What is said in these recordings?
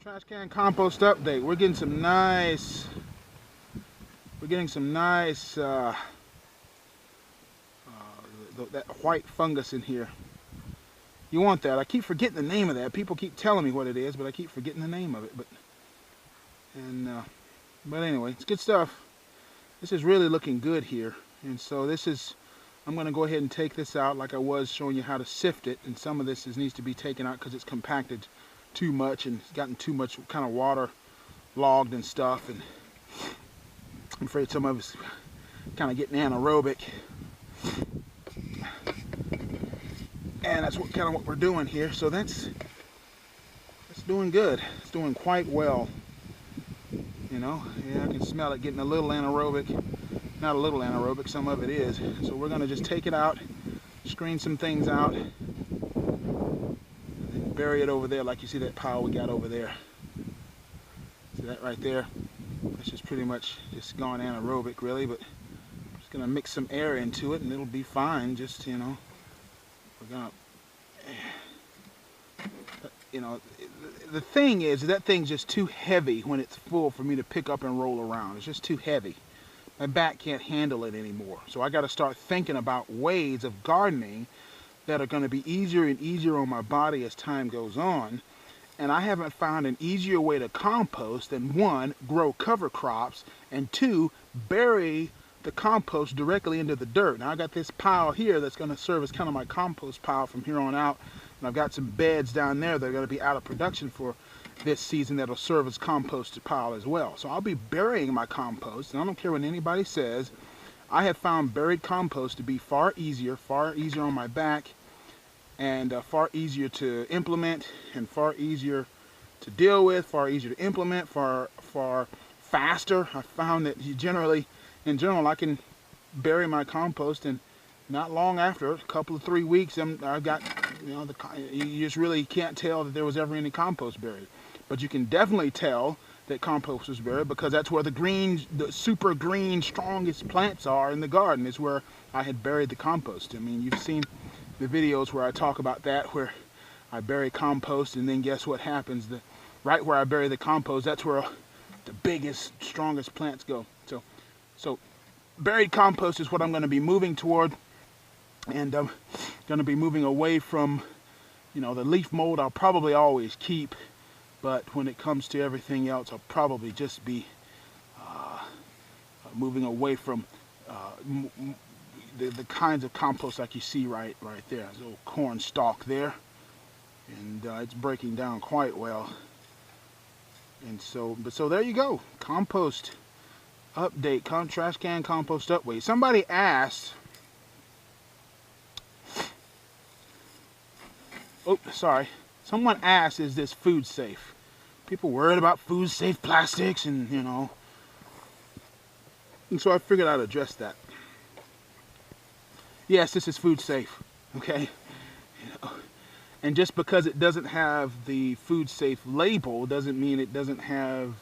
Trash can compost update. We're getting some nice that white fungus in here. You want that. I keep forgetting the name of that. People keep telling me what it is, but I keep forgetting the name of it. But anyway, it's good stuff. This is really looking good here. And so I'm going to go ahead and take this out like I was showing you how to sift it. And some of this needs to be taken out because it's compacted too much and it's gotten too much kind of water logged and stuff. And I'm afraid some of it's kind of getting anaerobic. And that's what we're doing here. So that's doing good. It's doing quite well. You know, yeah, I can smell it getting a little anaerobic. Not a little anaerobic, some of it is. So we're going to just take it out, screen some things out, and bury it over there like you see that pile we got over there. See that right there? That's just pretty much just gone anaerobic really, but I'm just going to mix some air into it and it'll be fine. Just, you know, we're going to, you know, the thing is that thing's just too heavy when it's full for me to pick up and roll around. It's just too heavy. My back can't handle it anymore. So I got to start thinking about ways of gardening that are going to be easier and easier on my body as time goes on. And I haven't found an easier way to compost than one, grow cover crops, and two, bury the compost directly into the dirt. Now I got this pile here that's going to serve as kind of my compost pile from here on out. And I've got some beds down there that are going to be out of production for this season that'll serve as compost pile as well. So I'll be burying my compost, and I don't care what anybody says. I have found buried compost to be far easier on my back, and far easier to implement, and far easier to deal with, far easier to implement, far faster. I found that in general, I can bury my compost, and not long after, a couple of 3 weeks, I've got, you know, you just really can't tell that there was ever any compost buried. But you can definitely tell that compost was buried because that's where the super green, strongest plants are in the garden, is where I had buried the compost. I mean, you've seen the videos where I talk about that, where I bury compost, and then guess what happens? Right where I bury the compost, that's where the biggest, strongest plants go. So buried compost is what I'm going to be moving toward, and I'm going to be moving away from, you know, the leaf mold I'll probably always keep. But when it comes to everything else, I'll probably just be moving away from the kinds of compost like you see right there. There's a little corn stalk there, and it's breaking down quite well. And so there you go. Compost update. Trash can compost update. Somebody asked. Oh, sorry. Someone asked, is this food safe? People worried about food safe plastics and, you know. And so I figured I'd address that. Yes, this is food safe, okay? You know, and just because it doesn't have the food safe label doesn't mean it doesn't have,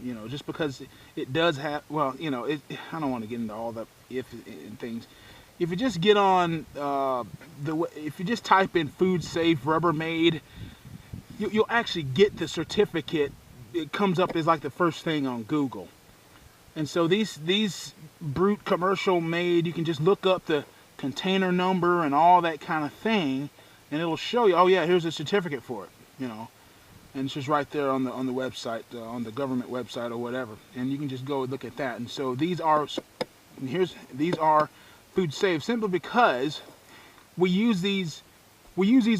you know, just because it does have, well, you know, I don't want to get into all the if and things. If you just get on, if you just type in food safe Rubbermaid, you'll actually get the certificate. It comes up as like the first thing on Google. And so these brute commercial made, you can just look up the container number and all that kind of thing, and it'll show you, oh yeah, here's a certificate for it, you know. And it's just right there on the website, on the government website or whatever. And you can just go and look at that. And so these are food safe simply because we use these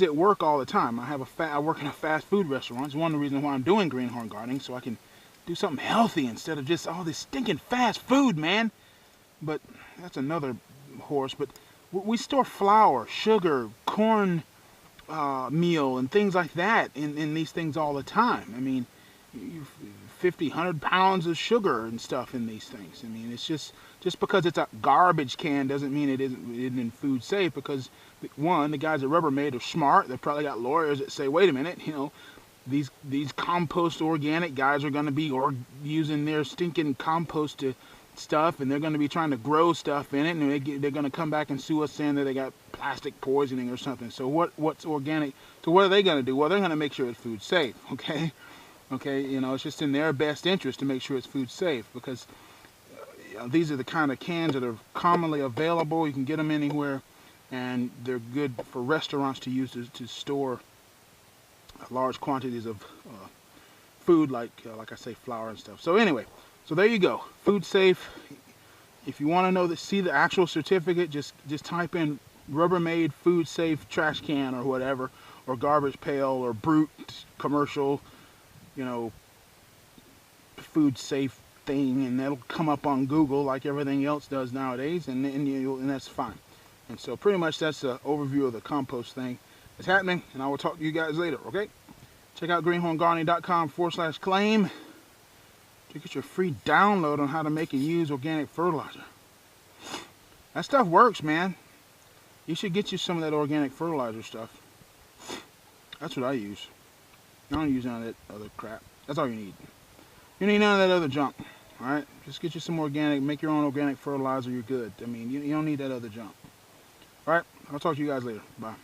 at work all the time. I work in a fast food restaurant. It's one of the reasons why I'm doing greenhorn gardening, so I can do something healthy instead of just all this stinking fast food, man. But that's another horse. But we store flour, sugar, corn meal, and things like that in these things all the time. I mean, 50, 100 pounds of sugar and stuff in these things. I mean, it's just because it's a garbage can doesn't mean it isn't in food safe, because one, the guys at Rubbermaid are smart. They've probably got lawyers that say, wait a minute, you know, these compost organic guys are going to be using their stinking compost stuff, and they're going to be trying to grow stuff in it, and they're going to come back and sue us saying that they got plastic poisoning or something. So what's organic? So what are they going to do? Well, they're going to make sure it's food safe, okay? Okay, you know, it's just in their best interest to make sure it's food safe, because these are the kind of cans that are commonly available. You can get them anywhere, and they're good for restaurants to use to store large quantities of food, like I say, flour and stuff. So anyway, so there you go, food safe. If you want to know see the actual certificate, just type in Rubbermaid food safe trash can or whatever, or garbage pail, or Brute commercial, you know, food safe thing, and that'll come up on Google like everything else does nowadays, and that's fine. And so pretty much that's the overview of the compost thing that's happening, and I will talk to you guys later, okay? Check out greenhorngardening.com/claim to get your free download on how to make and use organic fertilizer. That stuff works, man. You should get you some of that organic fertilizer stuff. That's what I use. I don't use none of that other crap. That's all you need. You need none of that other junk. Alright? Just get you some organic, make your own organic fertilizer, you're good. I mean, you don't need that other junk. Alright? I'll talk to you guys later. Bye.